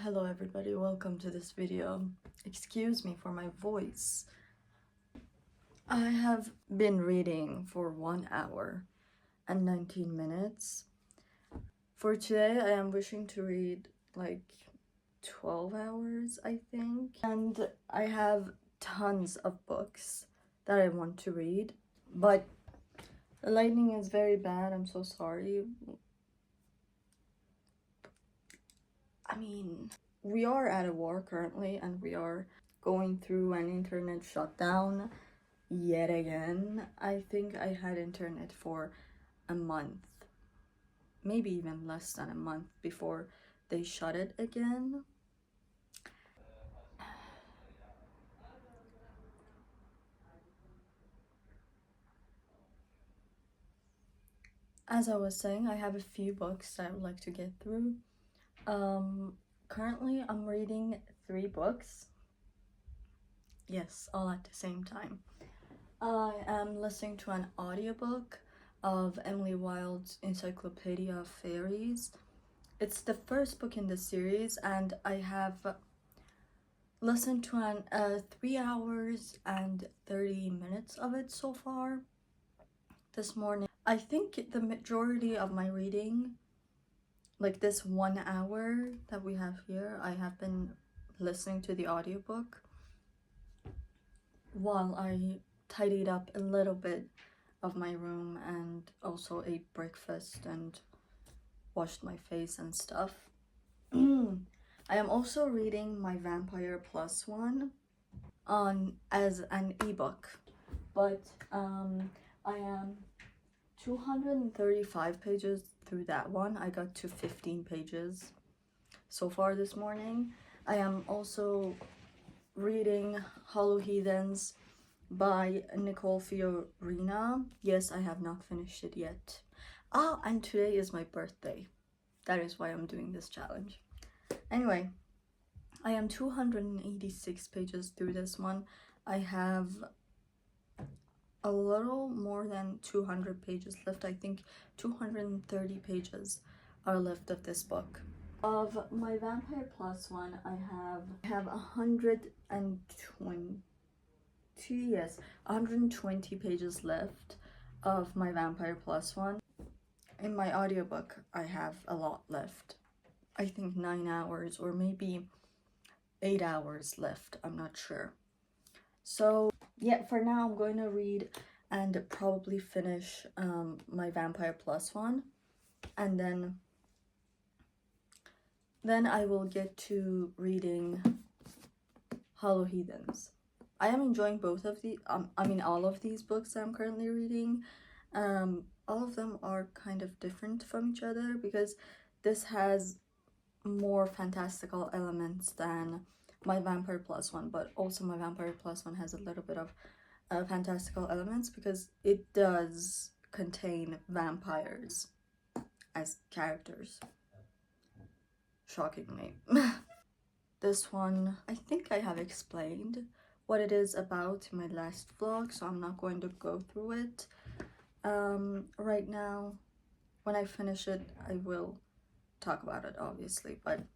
Hello everybody, welcome to this video. Excuse me for my voice. I have been reading for 1 hour and 19 minutes. For today, I am wishing to read like 12 hours, I think. And I have tons of books that I want to read, but the lighting is very bad. I'm so sorry. We are at a war currently, and we are going through an internet shutdown yet again. I think I had internet for a month, maybe even less than a month before they shut it again. As I was saying, I have a few books that I would like to get through. Currently I'm reading 3 books. Yes, all at the same time. I am listening to an audiobook of Emily Wilde's Encyclopedia of Fairies. It's the first book in the series, and I have listened to an 3 hours and 30 minutes of it so far this morning. I think the majority of my reading, like this 1 hour that we have here, I have been listening to the audiobook while I tidied up a little bit of my room and also ate breakfast and washed my face and stuff. I am also reading my Vampire Plus one as an ebook, but I am 235 pages through that one. I got to 15 pages so far this morning. I am also reading Hollow Heathens by Nicole Fiorina. Yes, I have not finished it yet. And today is my birthday. That is why I'm doing this challenge. Anyway, I am 286 pages through this one. I have a little more than 200 pages left. I think 230 pages are left of this book. Of my Vampire Plus one, I have 120 pages left of my Vampire Plus one. In my audiobook, I have a lot left. I think 9 hours or maybe 8 hours left, I'm not sure. So yeah, for now I'm going to read and probably finish my Vampire Plus one, and then I will get to reading Hollow Heathens. I am enjoying both of the all of these books that I'm currently reading. All of them are kind of different from each other because this has more fantastical elements than my Vampire Plus one, but also my Vampire Plus one has a little bit of fantastical elements because it does contain vampires as characters, shockingly. This one, I think I have explained what it is about in my last vlog, so I'm not going to go through it right now. When I finish it, I will talk about it, obviously, but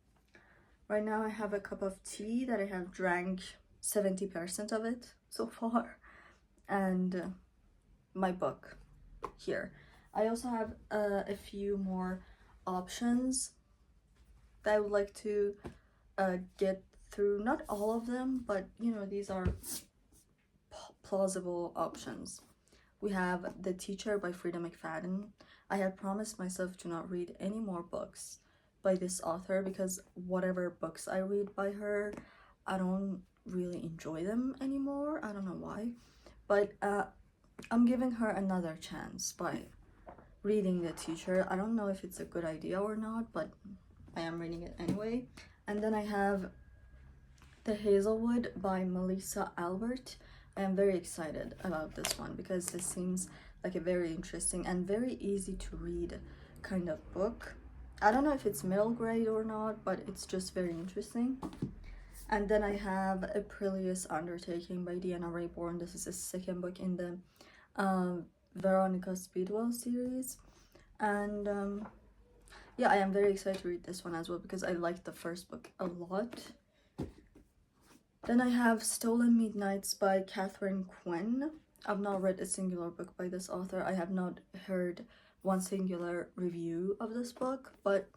right now I have a cup of tea that I have drank 70% of it so far, and my book here. I also have a few more options that I would like to get through. Not all of them, but you know, these are plausible options. We have The Teacher by Frida McFadden. I have promised myself to not read any more books by this author because whatever books I read by her, I don't really enjoy them anymore. I don't know why, but I'm giving her another chance by reading The Teacher. I don't know if it's a good idea or not, but I am reading it anyway. And then I have The Hazelwood by Melissa Albert. I am very excited about this one because this seems like a very interesting and very easy to read kind of book. I don't know if it's middle grade or not, but it's just very interesting. And then I have Aprilia's Undertaking by Deanna Raybourn. This is the second book in the Veronica Speedwell series. And yeah, I am very excited to read this one as well because I liked the first book a lot. Then I have Stolen Midnights by Catherine Quinn. I've not read a singular book by this author. I have not heard one singular review of this book, but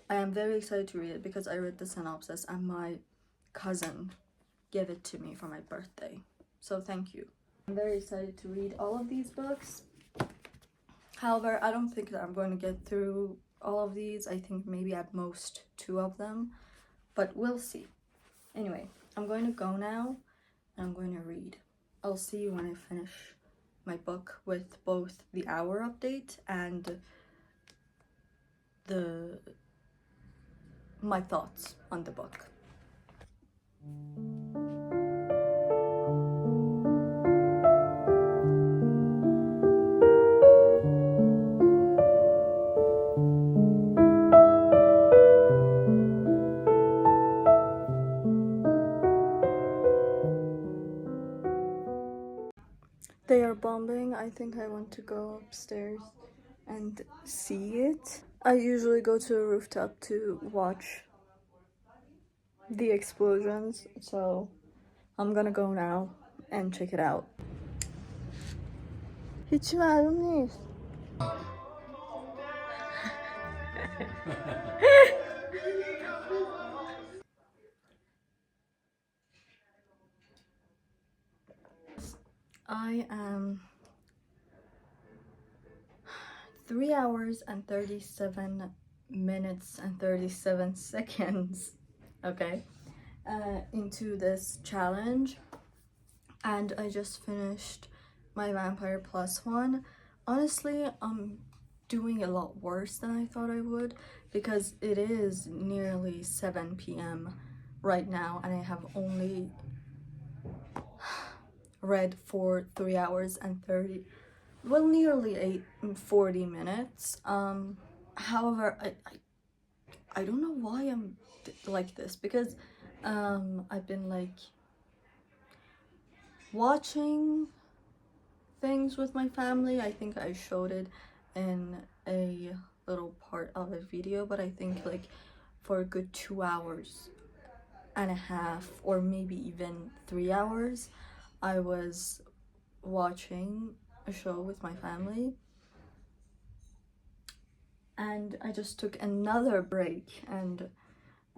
I am very excited to read it because I read the synopsis and my cousin gave it to me for my birthday. So thank you. I'm very excited to read all of these books. However, I don't think that I'm going to get through all of these. I think maybe at most 2 of them, but we'll see. Anyway, I'm going to go now and I'm going to read. I'll see you when I finish my book with both the hour update and my thoughts on the book. They are bombing. I think I want to go upstairs and see it. I usually go to a rooftop to watch the explosions, so I'm gonna go now and check it out. هیچی معلوم نیست. I am 3 hours and 37 minutes and 37 seconds, okay, into this challenge, and I just finished my Vampire Plus one. Honestly, I'm doing a lot worse than I thought I would because it is nearly 7 p.m. right now and I have only read for 3 hours and 30, well, nearly 40 minutes. However, I don't know why I'm like this because I've been like watching things with my family. I think I showed it in a little part of a video, but I think like for a good 2 hours and a half or maybe even 3 hours I was watching a show with my family, and I just took another break and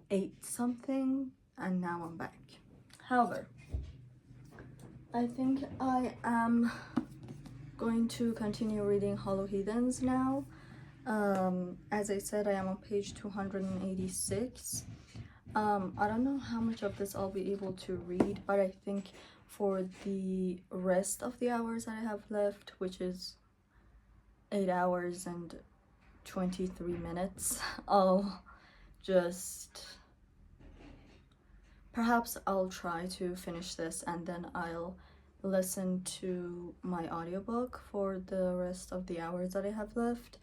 ate something and now I'm back. However, I think I am going to continue reading Hollow Heathens now. As I said, I am on page 286. I don't know how much of this I'll be able to read, but I think for the rest of the hours that I have left, which is 8 hours and 23 minutes, perhaps I'll try to finish this and then I'll listen to my audiobook for the rest of the hours that I have left,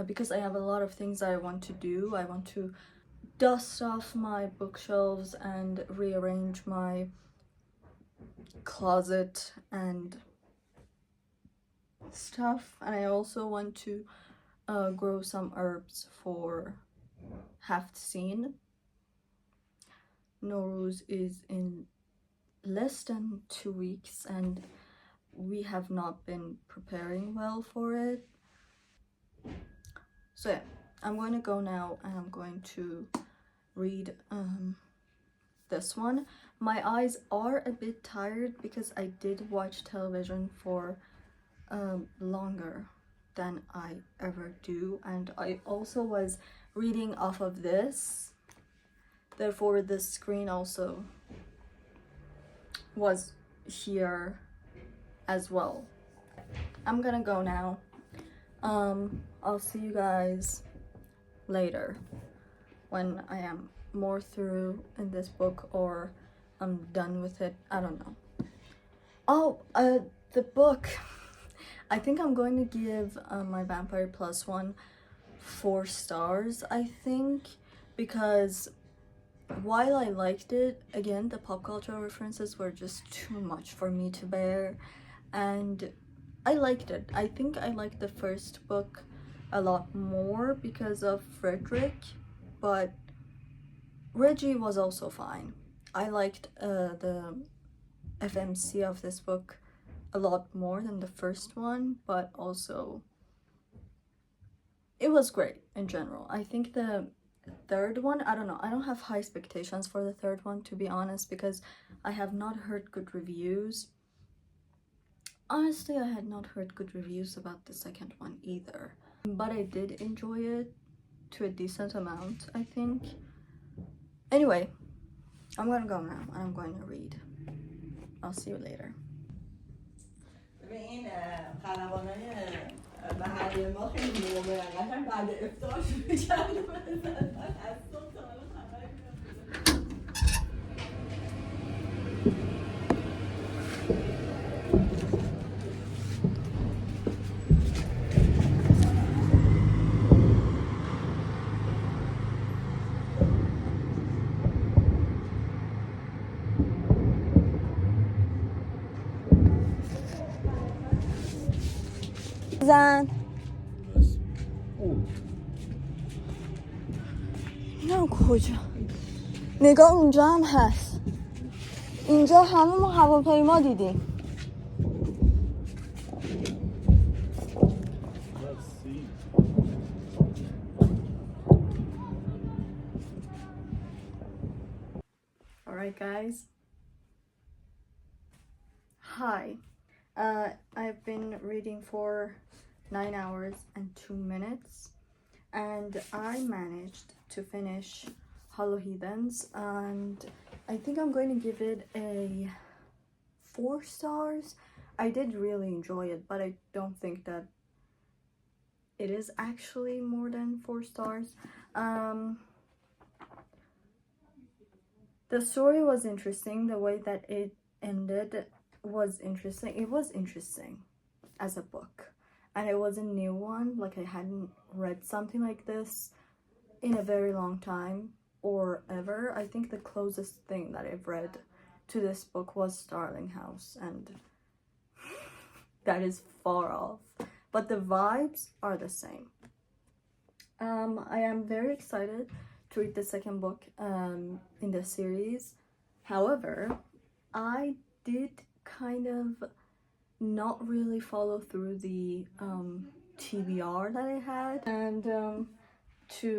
because I have a lot of things that I want to do. I want to dust off my bookshelves and rearrange my closet and stuff, and I also want to grow some herbs for Haftseen. Nowruz is in less than 2 weeks and we have not been preparing well for it. So yeah, I'm going to go now and I'm going to read this one. My eyes are a bit tired because I did watch television for longer than I ever do, and I also was reading off of this, therefore the screen also was here as well. I'm gonna go now. I'll see you guys later when I am more through in this book or I'm done with it. I don't know. Oh, the book. I think I'm going to give my Vampire Plus one 4 stars, I think, because while I liked it, again, the pop culture references were just too much for me to bear, and I liked it. I think I liked the first book a lot more because of Frederick, but Reggie was also fine. I liked the FMC of this book a lot more than the first one, but also it was great in general. I think the third one, I don't know, I don't have high expectations for the third one, to be honest, because I have not heard good reviews. Honestly, I had not heard good reviews about the second one either, but I did enjoy it to a decent amount, I think. Anyway, I'm gonna go now and I'm going to read. I'll see you later. این خلبانای محلی ما خیلی موقع قشنگ بعد افطار شروع کردیم بزنن از صبح تا حالا خبری نبوده. زن نه کجا نگاه اونجا هم هست اینجا همه ما هواپیما دیدیم Alright guys, hi. I've been reading for 9 hours and 2 minutes and I managed to finish Hollow Heathens, and I think I'm going to give it a 4 stars. I did really enjoy it, but I don't think that it is actually more than 4 stars. The story was interesting. The way that it ended was interesting. It was interesting as a book, and it was a new one. Like, I hadn't read something like this in a very long time or ever. I think the closest thing that I've read to this book was Starling House, and that is far off, but the vibes are the same. I am very excited to read the second book in the series. However, I did kind of not really follow through the TBR that I had, and to,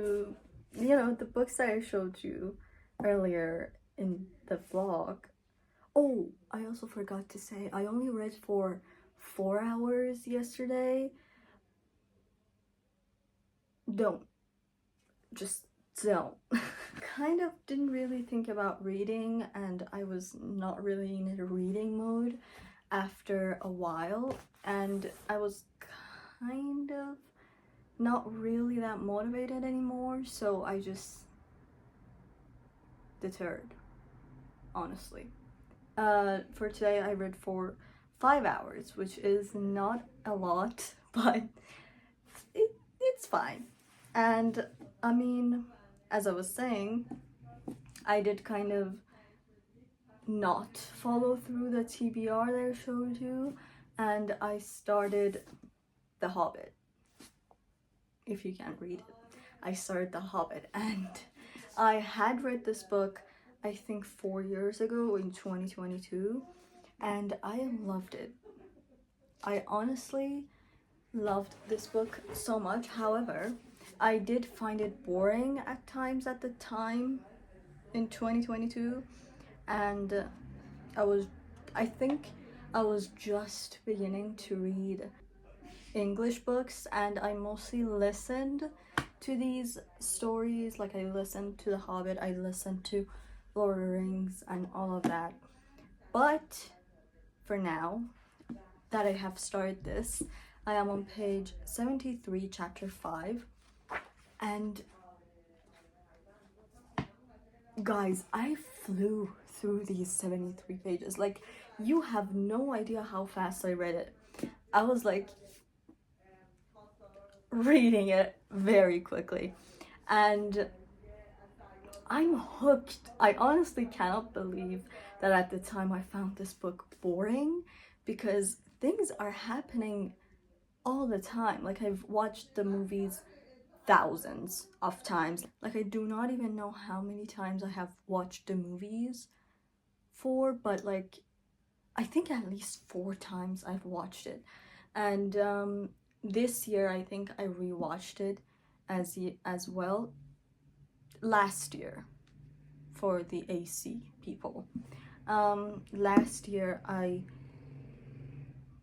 you know, the books that I showed you earlier in the vlog. Oh, I also forgot to say, I only read for 4 hours yesterday. Don't. Just don't. Kind of didn't really think about reading, and I was not really in a reading mode after a while, and I was kind of not really that motivated anymore, so I just deterred, honestly. For today I read for 5 hours, which is not a lot, but it's fine. And I mean, as I was saying, I did kind of not follow through the TBR that I showed you, and I started The Hobbit. If you can't read it, I started The Hobbit, and I had read this book I think 4 years ago in 2022, and I loved it. I honestly loved this book so much. However, I did find it boring at times at the time in 2022, and I think I was just beginning to read English books, and I mostly listened to these stories. Like, I listened to The Hobbit, I listened to Lord of the Rings and all of that. But for now that I have started this, I am on page 73, chapter 5, and guys, I flew through these 73 pages. Like, you have no idea how fast I read it. I was like reading it very quickly, and I'm hooked. I honestly cannot believe that at the time I found this book boring, because things are happening all the time. Like, I've watched the movies thousands of times. Like, I do not even know how many times I have watched the movies for, but like I think at least 4 times I've watched it. And this year I think I rewatched it as well last year for the AC people. Last year I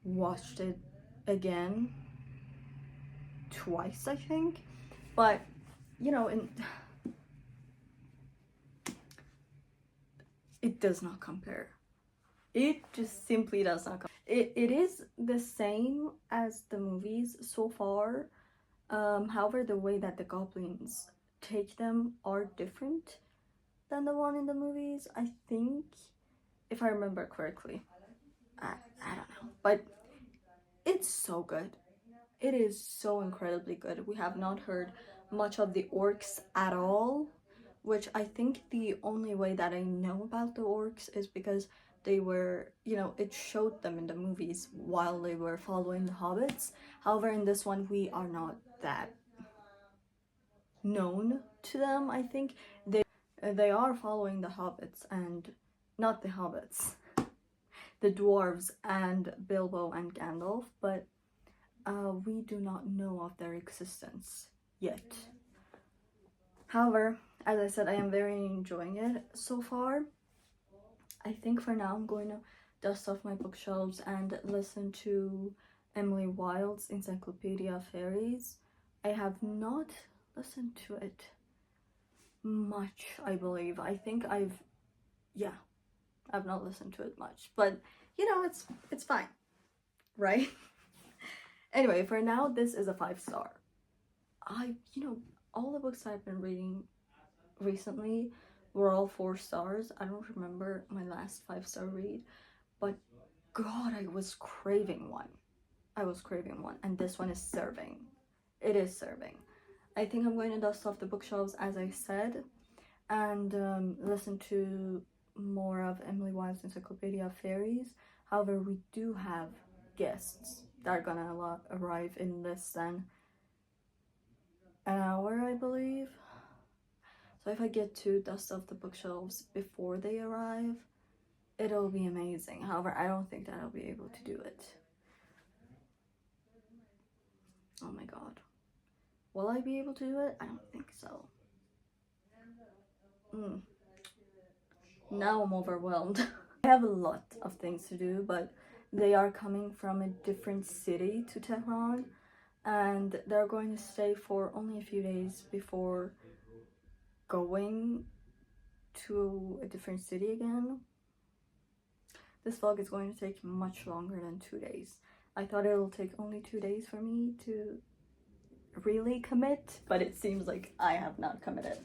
watched it again twice, I think. But you know, it does not compare. It just simply does not compare. It is the same as the movies so far. However, the way that the goblins take them are different than the one in the movies, I think, if I remember correctly. I don't know, but it's so good. It is so incredibly good. We have not heard much of the orcs at all, which I think the only way that I know about the orcs is because they were, you know, it showed them in the movies while they were following the hobbits. However, in this one, we are not that known to them. I think they are following the hobbits, and not the hobbits, the dwarves and Bilbo and Gandalf, but we do not know of their existence yet. However, as I said, I am very enjoying it so far. I think for now I'm going to dust off my bookshelves and listen to Emily Wilde's Encyclopedia of Fairies. I have not listened to it much, I believe. I think I've not listened to it much, but you know, it's fine, right? Anyway, for now, this is a 5-star. All the books I've been reading recently were all 4 stars. I don't remember my last 5-star read, but God, I was craving one. And this one is serving. It is serving. I think I'm going to dust off the bookshelves, as I said, and listen to more of Emily Wilde's Encyclopedia of Fairies. However, we do have guests that are gonna arrive in less than an hour, I believe. So if I get to dust off the bookshelves before they arrive, it'll be amazing. However, I don't think that I'll be able to do it. Oh my god. Will I be able to do it? I don't think so. Now I'm overwhelmed. I have a lot of things to do, but they are coming from a different city to Tehran, and they're going to stay for only a few days before going to a different city again. This vlog is going to take much longer than 2 days. I thought it'll take only 2 days for me to really commit, but it seems like I have not committed.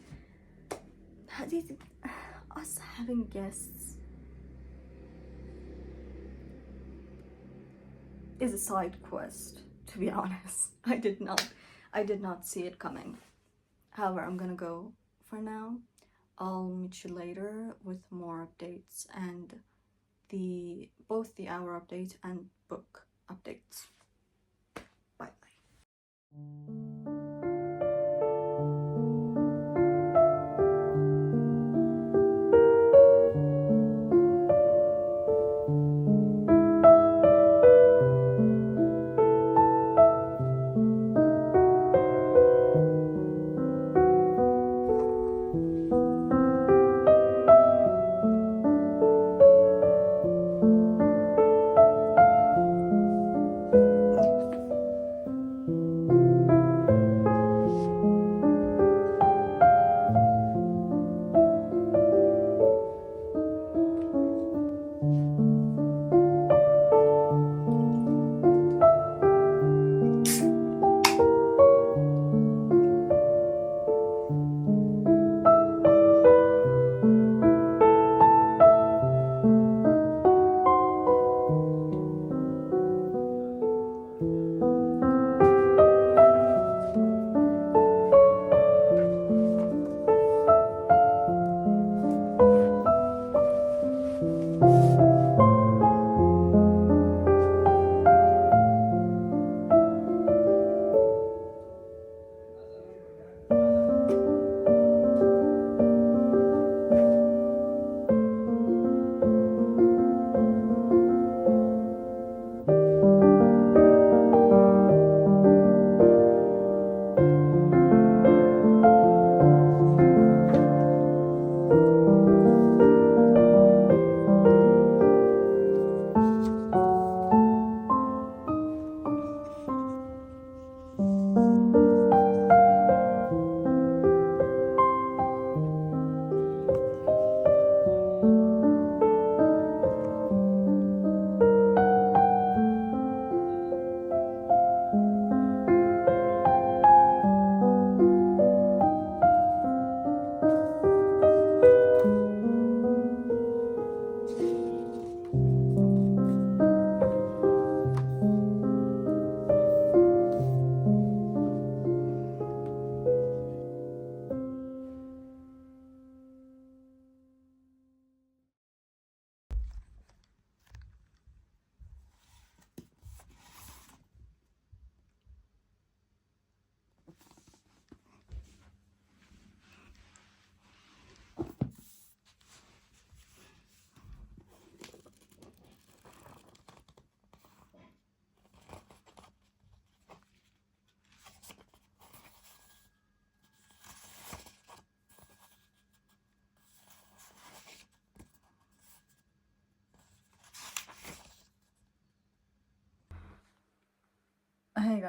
Us having guests is a side quest, to be honest. I did not see it coming. However, I'm gonna go for now. I'll meet you later with more updates and both the hour update and book updates. Bye bye.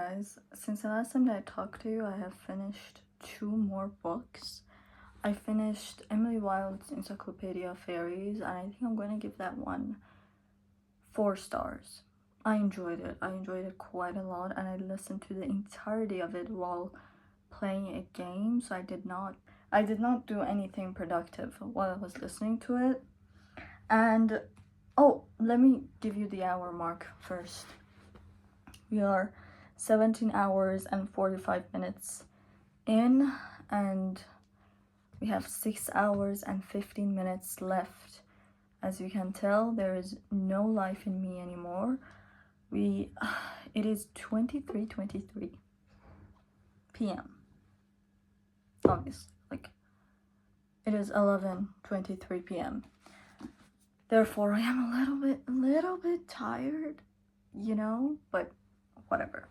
guys, since the last time that I talked to you, I have finished 2 more books. I finished Emily Wilde's Encyclopedia of Fairies, and I think I'm going to give that one 4 stars. I enjoyed it. I enjoyed it quite a lot, and I listened to the entirety of it while playing a game, so I did not do anything productive while I was listening to it. And oh, let me give you the hour mark first. We are 17 hours and 45 minutes in, and we have 6 hours and 15 minutes left. As you can tell, there is no life in me anymore. It is 23:23 p.m. Obviously, like, it is 11:23 p.m. Therefore, I am a little bit tired, you know, but whatever.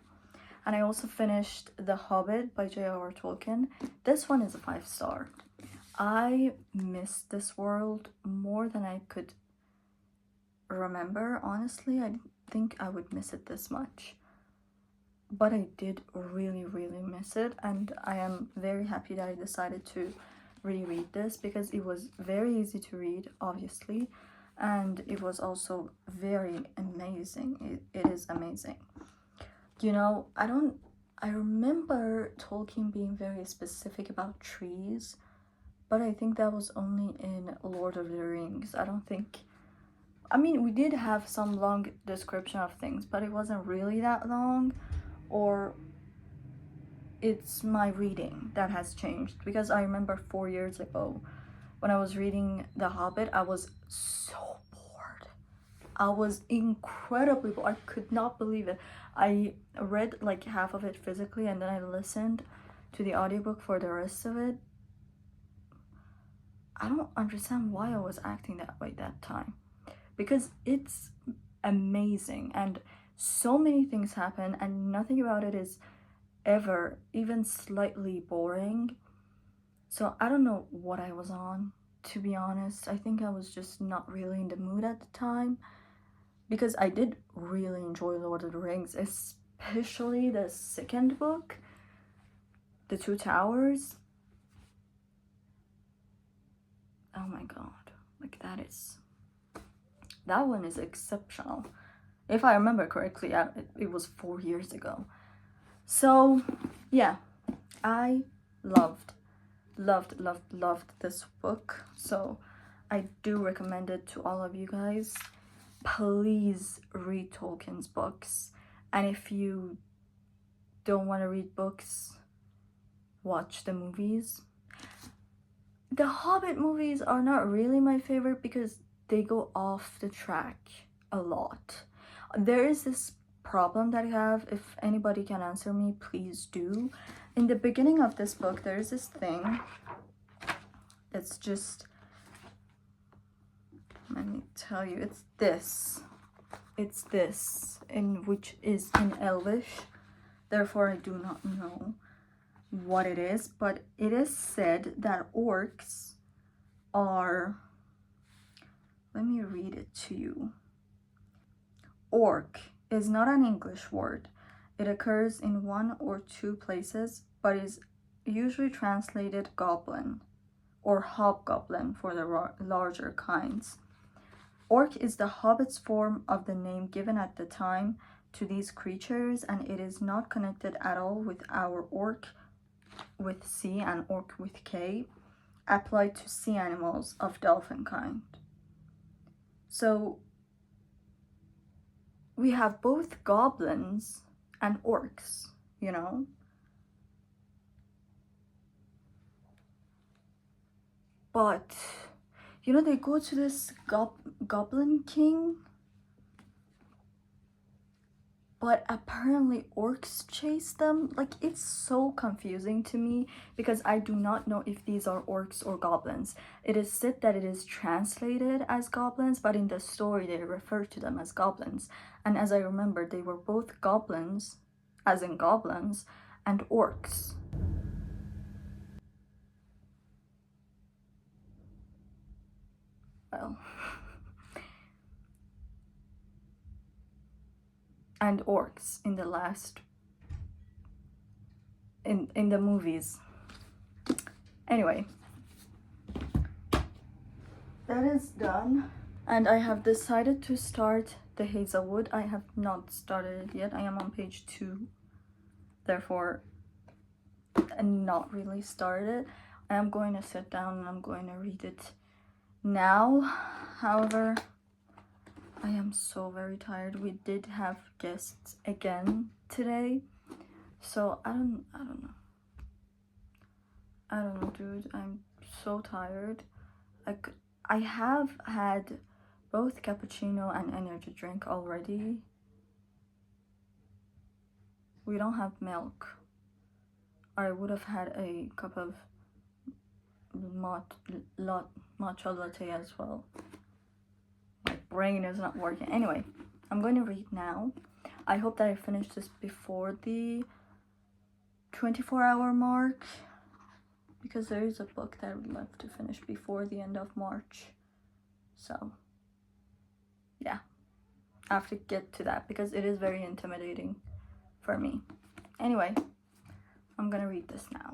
And I also finished The Hobbit by J.R.R. Tolkien. This one is a 5-star. I missed this world more than I could remember, honestly. I didn't think I would miss it this much. But I did really, really miss it, and I am very happy that I decided to reread this because it was very easy to read, obviously, and it was also very amazing. It is amazing. You know, I remember Tolkien being very specific about trees, but I think that was only in Lord of the Rings. I mean, we did have some long description of things, but it wasn't really that long, or it's my reading that has changed, because I remember 4 years ago when I was reading The Hobbit, I was so bored. I was incredibly bored. I could not believe it. I read like half of it physically, and then I listened to the audiobook for the rest of it. I don't understand why I was acting that way that time, because it's amazing and so many things happen and nothing about it is ever even slightly boring. So I don't know what I was on, to be honest. I think I was just not really in the mood at the time, because I did really enjoy Lord of the Rings, especially the second book, The Two Towers. Oh my god, like that one is exceptional. If I remember correctly, it was 4 years ago. So yeah, I loved this book, so I do recommend it to all of you guys. Please read Tolkien's books, and if you don't want to read books, watch the movies. The Hobbit movies are not really my favorite because they go off the track a lot. There is this problem that I have. If anybody can answer me, please do. In the beginning of this book, there is this thing. It's just, let me tell you, it's this, in which is in Elvish. Therefore, I do not know what it is, but it is said that orcs are, let me read it to you. Orc is not an English word. It occurs in 1 or 2 places, but is usually translated goblin or hobgoblin for the larger kinds. Orc is the hobbit's form of the name given at the time to these creatures, and it is not connected at all with our orc with C and orc with K, applied to sea animals of dolphin kind. So we have both goblins and orcs, you know? But, you know, they go to this goblin king, but apparently orcs chase them. Like, it's so confusing to me because I do not know if these are orcs or goblins. It is said that it is translated as goblins, but in the story they refer to them as goblins. And as I remember, they were both goblins, as in goblins, and orcs. Well, and orcs in the last in the movies. Anyway, that is done, and I have decided to start the Hazelwood. I have not started it yet. I am on page 2, therefore not really started. I am going to sit down and I'm going to read it now. However, I am so very tired. We did have guests again today, so I don't know, dude. I'm so tired. I have had both cappuccino and energy drink already. We don't have milk. I would have had a cup of matcha latte as well. My brain is not working. Anyway, I'm going to read now. I hope that I finish this before the 24-hour mark, because there is a book that I would like to finish before the end of March. So yeah, I have to get to that because it is very intimidating for me. Anyway, I'm gonna read this now.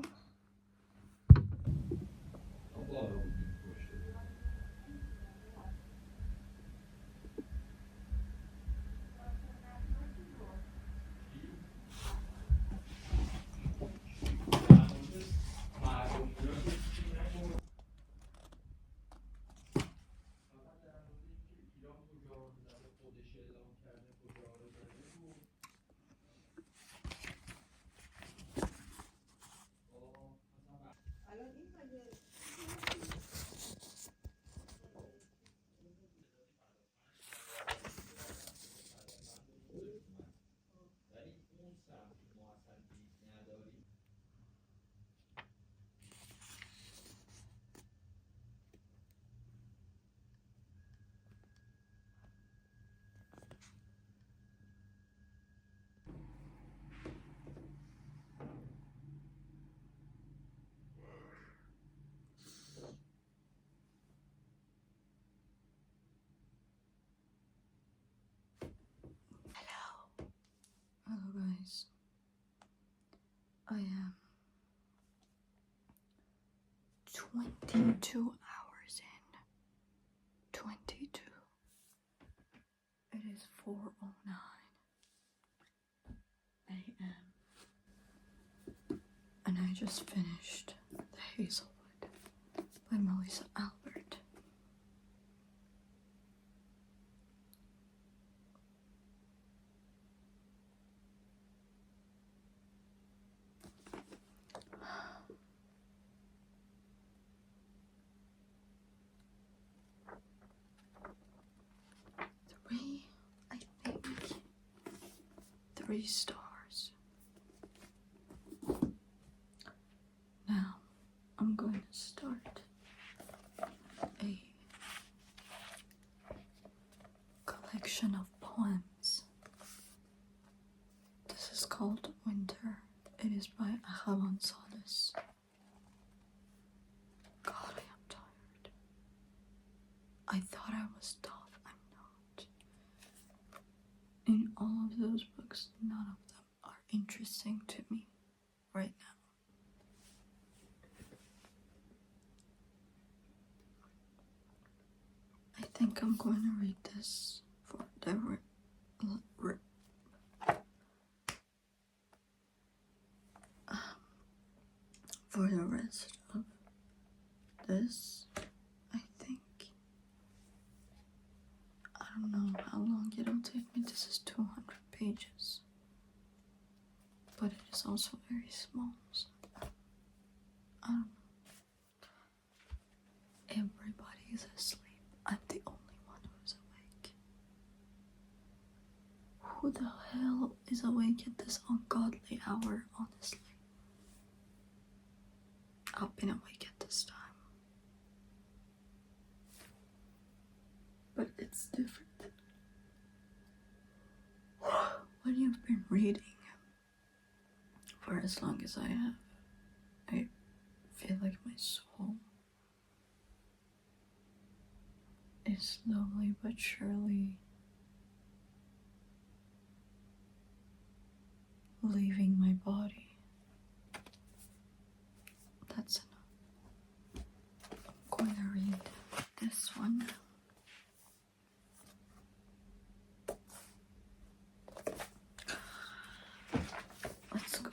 Hello guys, I am 22 hours in. 22. It is 4:09 a.m. and I just finished The Hazelwood by Melissa Albert. I think 3 stars. Now I'm going to start a collection of poems. This is called Winter. It is by Ahavan Salas. God, I am tired. I thought I was tough. I'm not. In all of those books, none of them are interesting to me right now. I think I'm going to read this for the rest of this. I think I don't know how long it'll take me. This is 200 pages, but it is also very small, so I don't know. Everybody is asleep. I'm the only one who's awake. Who the hell is awake at this ungodly hour, honestly? I've been awake at this time. But it's different. When you've been reading for as long as I have, I feel like my soul is slowly but surely leaving my body. that's enough. I'm going to read this one. Let's go.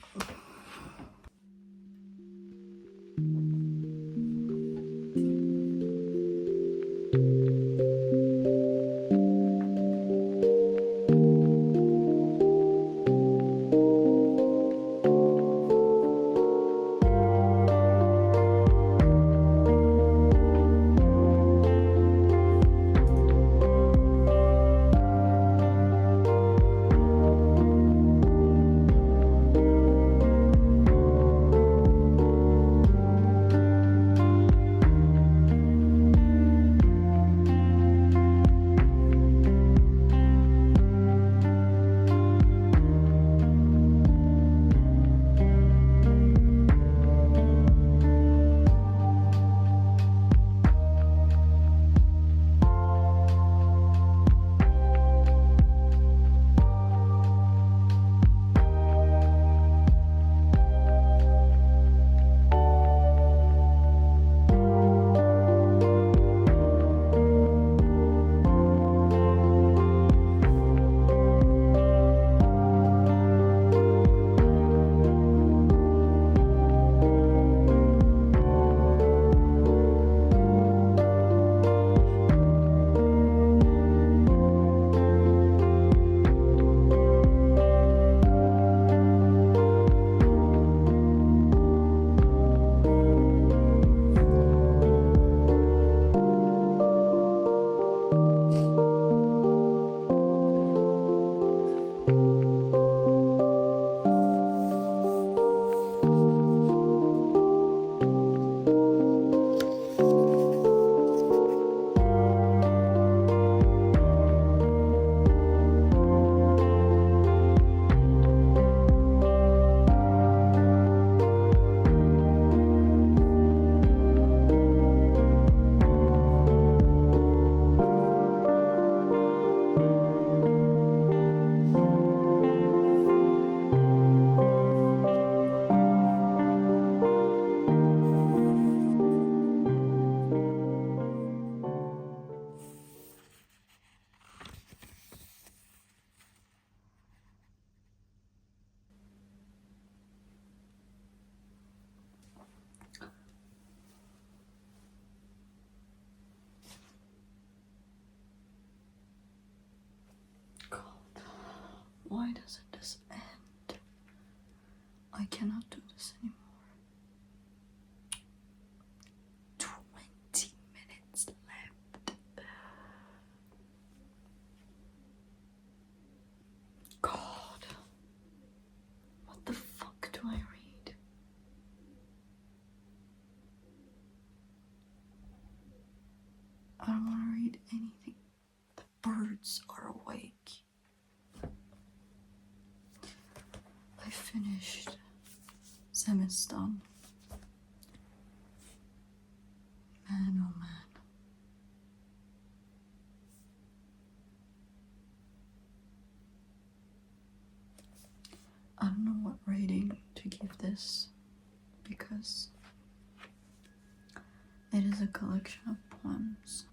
God, why doesn't this end? I cannot do this anymore. 20 minutes left. God, what the fuck do I read? I don't want to read anything. The birds are awake. I finished Zemiston. Man, oh man. I don't know what rating to give this because it is a collection of poems.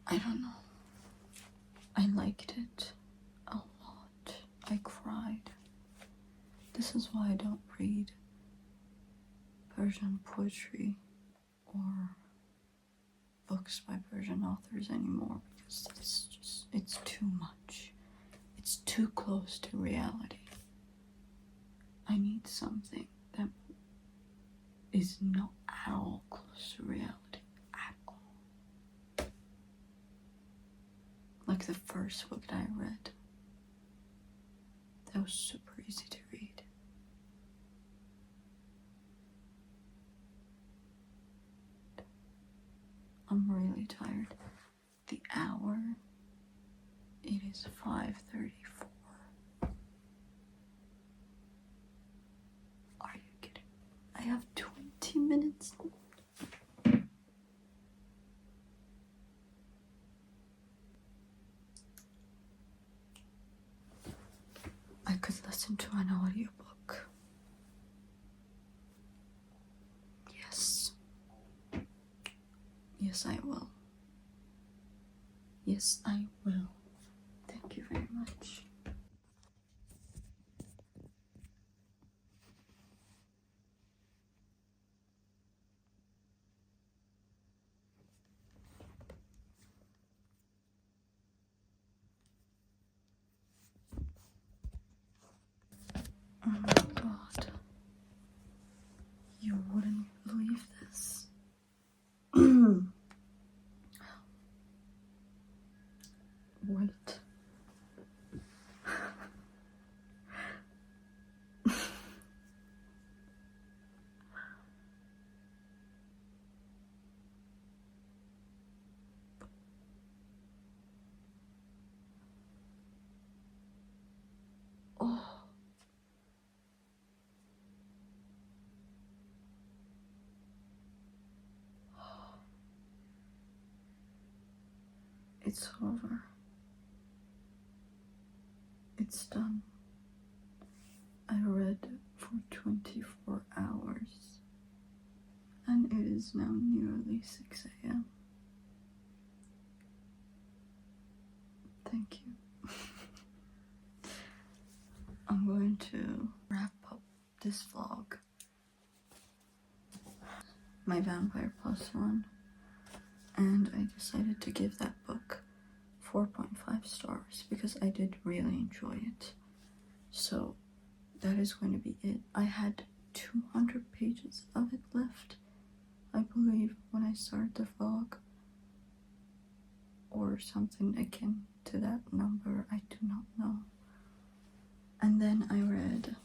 I don't know. I liked it a lot. I cried. This is why I don't read Persian poetry or books by Persian authors anymore because it's too much. It's too close to reality. I need something that is not at all close to reality. At all. Like the first book that I read. That was super easy to read. I'm really tired. The hour, it is 5:34. Are you kidding? I have 20 minutes. I could listen to an audiobook. Yes. Yes, I will. Yes, I will. Thank you very much. Oh my god. You wouldn't believe this. Wait. Oh. It's over. It's done. I read for 24 hours. And it is now nearly 6 a.m. Thank you. I'm going to wrap up this vlog. My Vampire Plus one. And I decided to give that book 4.5 stars because I did really enjoy it. So that is going to be it. I had 200 pages of it left, I believe, when I started the vlog, or something akin to that number. I do not know. And then I read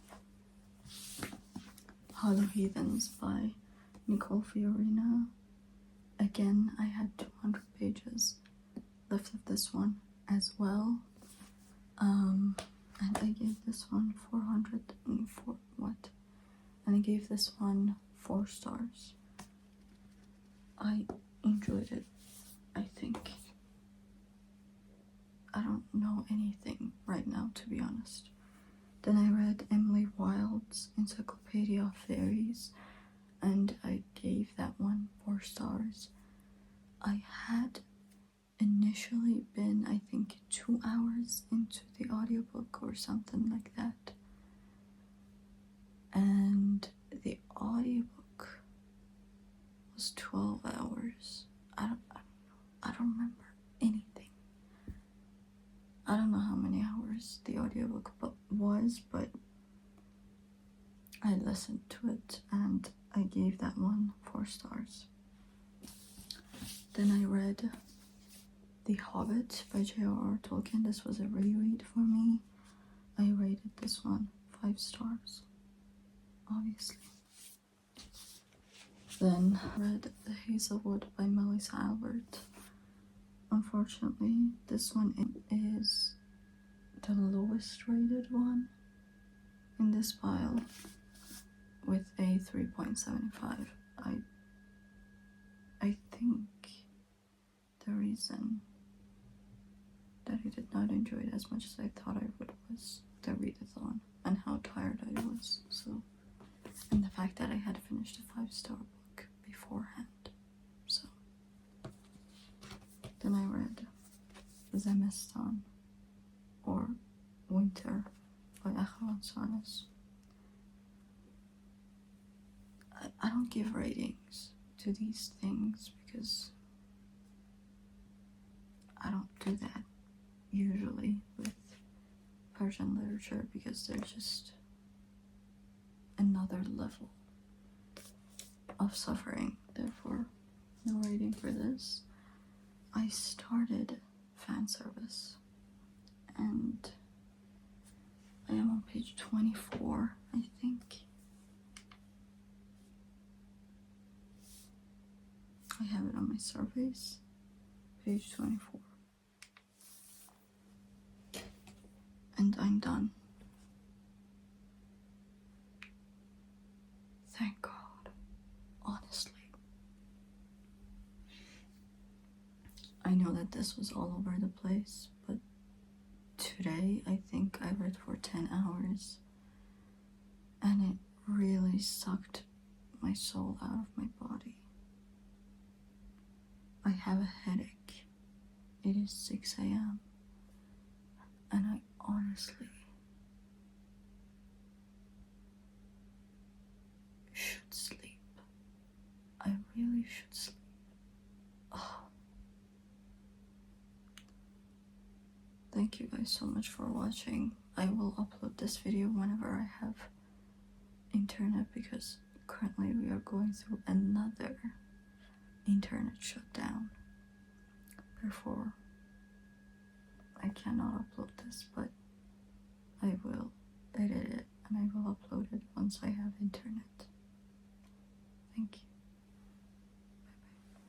Hollow Heathens by Nicole Fiorina. Again, I had 200 pages left of this one as well. And I gave this one 404, what? And I gave this one 4 stars. I enjoyed it, I think. I don't know anything right now, to be honest. Then I read Emily Wilde's Encyclopedia of Fairies, and I gave that one 4 stars. I had initially been, I think, 2 hours into the audiobook or something like that. And the audiobook was 12 hours. I don't remember anything. I don't know how many hours the audiobook was, but I listened to it and I gave that one 4 stars. Then I read The Hobbit by J.R.R. Tolkien. This was a reread for me. I rated this one 5 stars, obviously. Then I read The Hazelwood by Melissa Albert. Unfortunately, this one is the lowest rated one in this pile with a 3.75. I think the reason that I did not enjoy it as much as I thought I would was the readathon and how tired I was. So, and the fact that I had finished a 5-star book beforehand. So then I read Zemestan, or Winter, by Acharon Sarnes. I don't give ratings to these things because I don't do that usually with Persian literature, because they're just another level of suffering. Therefore, no rating for this. I started fan service and I am on page 24, I think. I have it on my surveys, page 24. And I'm done. Thank God, honestly. I know that this was all over the place, but today I think I read for 10 hours and it really sucked my soul out of my body. I have a headache. It is 6 a.m. and I honestly should sleep. I really should sleep. Oh. Thank you guys so much for watching. I will upload this video whenever I have internet because currently we are going through another internet shutdown. Therefore, I cannot upload this, but I will edit it and I will upload it once I have internet. Thank you.